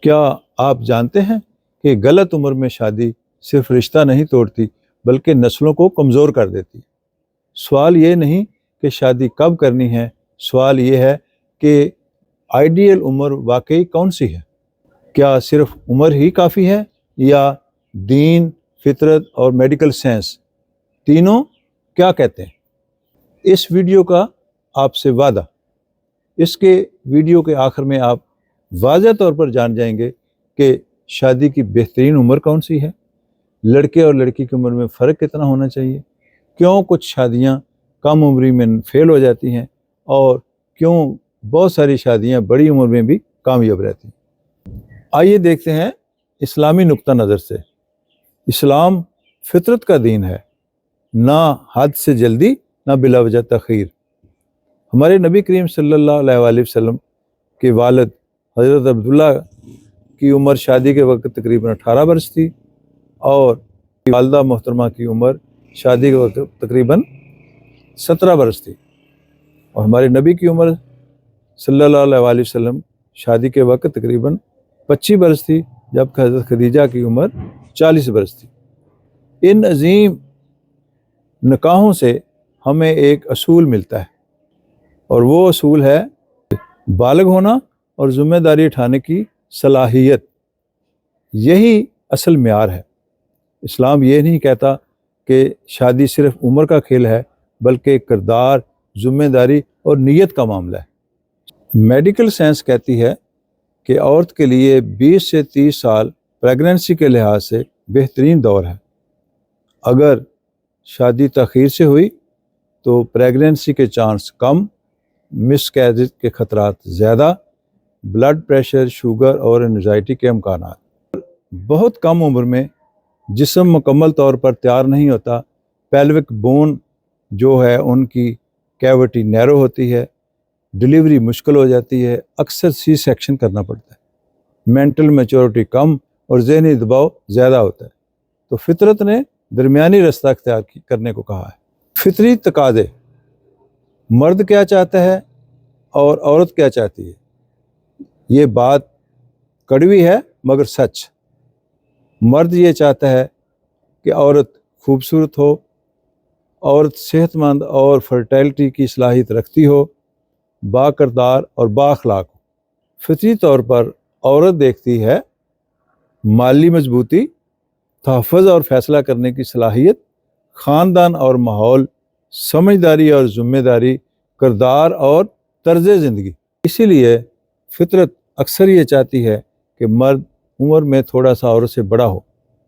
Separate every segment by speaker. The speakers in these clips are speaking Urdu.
Speaker 1: کیا آپ جانتے ہیں کہ غلط عمر میں شادی صرف رشتہ نہیں توڑتی بلکہ نسلوں کو کمزور کر دیتی؟ سوال یہ نہیں کہ شادی کب کرنی ہے، سوال یہ ہے کہ آئیڈیل عمر واقعی کون سی ہے؟ کیا صرف عمر ہی کافی ہے یا دین، فطرت اور میڈیکل سائنس تینوں کیا کہتے ہیں؟ اس ویڈیو کا آپ سے وعدہ، اس کے ویڈیو کے آخر میں آپ واضح طور پر جان جائیں گے کہ شادی کی بہترین عمر کون سی ہے، لڑکے اور لڑکی کی عمر میں فرق کتنا ہونا چاہیے، کیوں کچھ شادیاں کم عمری میں فیل ہو جاتی ہیں اور کیوں بہت ساری شادیاں بڑی عمر میں بھی کامیاب رہتی ہیں۔ آئیے دیکھتے ہیں اسلامی نقطہ نظر سے۔ اسلام فطرت کا دین ہے، نہ حد سے جلدی نہ بلا وجہ تاخیر۔ ہمارے نبی کریم صلی اللہ علیہ وآلہ وسلم کے والد حضرت عبداللہ کی عمر شادی کے وقت تقریباً 18 برس تھی اور والدہ محترمہ کی عمر شادی کے وقت تقریباً 17 برس تھی، اور ہمارے نبی کی عمر صلی اللہ علیہ وآلہ وسلم شادی کے وقت تقریباً 25 برس تھی، جبکہ حضرت خدیجہ کی عمر 40 برس تھی۔ ان عظیم نکاحوں سے ہمیں ایک اصول ملتا ہے، اور وہ اصول ہے بالغ ہونا اور ذمہ داری اٹھانے کی صلاحیت۔ یہی اصل معیار ہے۔ اسلام یہ نہیں کہتا کہ شادی صرف عمر کا کھیل ہے، بلکہ کردار، ذمہ داری اور نیت کا معاملہ ہے۔ میڈیکل سائنس کہتی ہے کہ عورت کے لیے 20 سے 30 سال پریگننسی کے لحاظ سے بہترین دور ہے۔ اگر شادی تاخیر سے ہوئی تو پریگننسی کے چانس کم، مس کیریج کے خطرات زیادہ، بلڈ پریشر، شوگر اور انزائٹی کے امکانات۔ بہت کم عمر میں جسم مکمل طور پر تیار نہیں ہوتا، پیلوک بون جو ہے ان کی کیوٹی نیرو ہوتی ہے، ڈلیوری مشکل ہو جاتی ہے، اکثر سی سیکشن کرنا پڑتا ہے، مینٹل میچورٹی کم اور ذہنی دباؤ زیادہ ہوتا ہے۔ تو فطرت نے درمیانی رستہ اختیار کرنے کو کہا ہے۔ فطری تقاضے، مرد کیا چاہتا ہے اور عورت کیا چاہتی ہے، یہ بات کڑوی ہے مگر سچ۔ مرد یہ چاہتا ہے کہ عورت خوبصورت ہو، عورت صحت مند اور فرٹیلٹی کی صلاحیت رکھتی ہو، با کردار اور با اخلاق ہو۔ فطری طور پر عورت دیکھتی ہے مالی مضبوطی، تحفظ اور فیصلہ کرنے کی صلاحیت، خاندان اور ماحول، سمجھداری اور ذمہ داری، کردار اور طرز زندگی۔ اسی لیے فطرت اکثر یہ چاہتی ہے کہ مرد عمر میں تھوڑا سا عورت سے بڑا ہو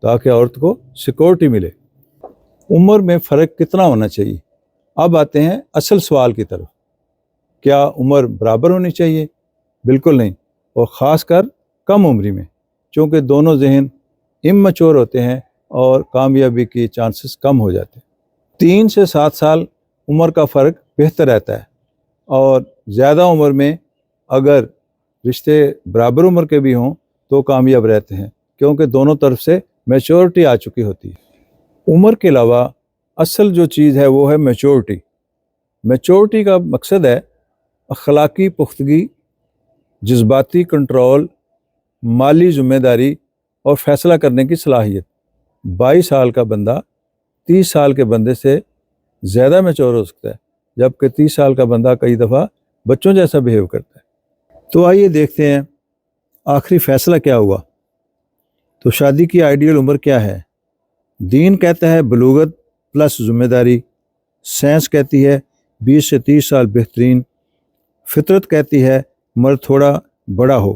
Speaker 1: تاکہ عورت کو سیکورٹی ملے۔ عمر میں فرق کتنا ہونا چاہیے؟ اب آتے ہیں اصل سوال کی طرف۔ کیا عمر برابر ہونی چاہیے؟ بالکل نہیں، اور خاص کر کم عمری میں، چونکہ دونوں ذہن اممیچور ہوتے ہیں اور کامیابی کی چانسز کم ہو جاتے ہیں۔ 3 سے 7 سال عمر کا فرق بہتر رہتا ہے، اور زیادہ عمر میں اگر رشتے برابر عمر کے بھی ہوں تو کامیاب رہتے ہیں، کیونکہ دونوں طرف سے میچورٹی آ چکی ہوتی ہے۔ عمر کے علاوہ اصل جو چیز ہے وہ ہے میچورٹی۔ میچورٹی کا مقصد ہے اخلاقی پختگی، جذباتی کنٹرول، مالی ذمہ داری اور فیصلہ کرنے کی صلاحیت۔ 22 سال کا بندہ 30 سال کے بندے سے زیادہ میچور ہو سکتا ہے، جبکہ 30 سال کا بندہ کئی دفعہ بچوں جیسا بیہیو کرتا ہے۔ تو آئیے دیکھتے ہیں آخری فیصلہ کیا ہوا۔ تو شادی کی آئیڈیل عمر کیا ہے؟ دین کہتا ہے بلوغت پلس ذمہ داری، سائنس کہتی ہے 20 سے 30 سال بہترین، فطرت کہتی ہے مرد تھوڑا بڑا ہو،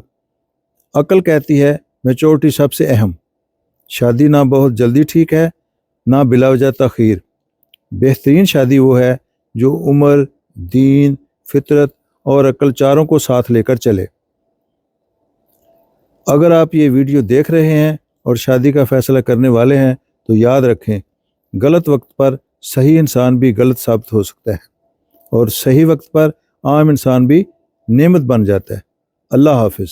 Speaker 1: عقل کہتی ہے میچورٹی سب سے اہم۔ شادی نہ بہت جلدی ٹھیک ہے، نہ بلا وجہ تاخیر۔ بہترین شادی وہ ہے جو عمر، دین، فطرت اور عقل چاروں کو ساتھ لے کر چلے۔ اگر آپ یہ ویڈیو دیکھ رہے ہیں اور شادی کا فیصلہ کرنے والے ہیں تو یاد رکھیں، غلط وقت پر صحیح انسان بھی غلط ثابت ہو سکتا ہے، اور صحیح وقت پر عام انسان بھی نعمت بن جاتا ہے۔ اللہ حافظ۔